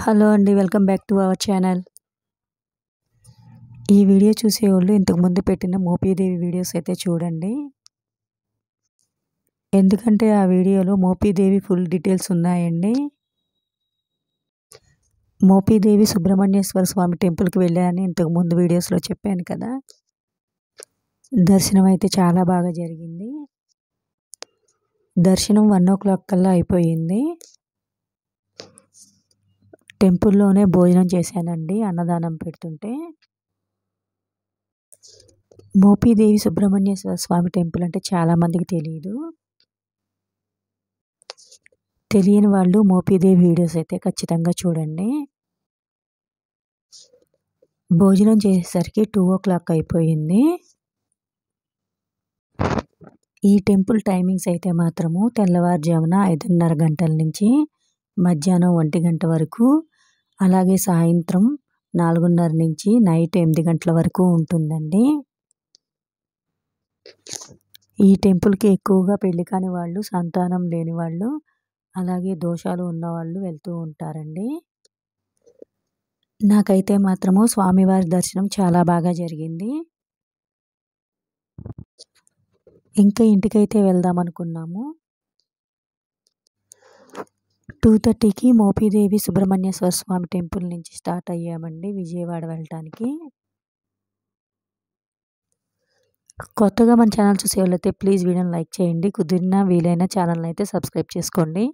Hello అండి. Welcome back to our channel. ఈ video చూసేవాళ్ళు ఇంతకుముందు పెట్టిన మోపీదేవి వీడియోస్ అయితే చూడండి. ఎందుకంటే ఆ వీడియోలో మోపీదేవి ఫుల్ డీటెయిల్స్ ఉన్నాయండి. మోపీదేవి సుబ్రహ్మణ్యేశ్వర స్వామి టెంపుల్కి వెళ్ళానని ఇంతకుముందు వీడియోస్లో చెప్పాను కదా. దర్శనం అయితే చాలా బాగా జరిగింది. దర్శనం 1:00 కల్లా అయిపోయింది. టెంపుల్లోనే భోజనం చేశానండి, అన్నదానం పెడుతుంటే. మోపీదేవి సుబ్రహ్మణ్యేశ్వర స్వామి టెంపుల్ అంటే చాలామందికి తెలియదు. తెలియని వాళ్ళు మోపీదేవి వీడియోస్ అయితే ఖచ్చితంగా చూడండి. భోజనం చేసేసరికి 2:00 అయిపోయింది. ఈ టెంపుల్ టైమింగ్స్ అయితే మాత్రము తెల్లవారుజామున 5:30 గంటల నుంచి మధ్యాహ్నం 1 గంట వరకు, అలాగే సాయంత్రం 4:30 నుంచి నైట్ 8 గంటల వరకు ఉంటుందండి. ఈ టెంపుల్కి ఎక్కువగా పెళ్లి కాని వాళ్ళు, సంతానం లేని వాళ్ళు, అలాగే దోషాలు ఉన్నవాళ్ళు వెళ్తూ ఉంటారండి. నాకైతే మాత్రము స్వామివారి దర్శనం చాలా బాగా జరిగింది. ఇంకా ఇంటికైతే వెళ్దాం అనుకున్నాము. 2:30కి మోపీదేవి సుబ్రహ్మణ్యేశ్వర స్వామి టెంపుల్ నుంచి స్టార్ట్ అయ్యామండి విజయవాడ వెళ్ళటానికి. కొత్తగా మన ఛానల్ చూసే వాళ్ళైతే ప్లీజ్ వీడియోని లైక్ చేయండి. కుదిరినా వీలైన ఛానల్ని అయితే సబ్స్క్రైబ్ చేసుకోండి.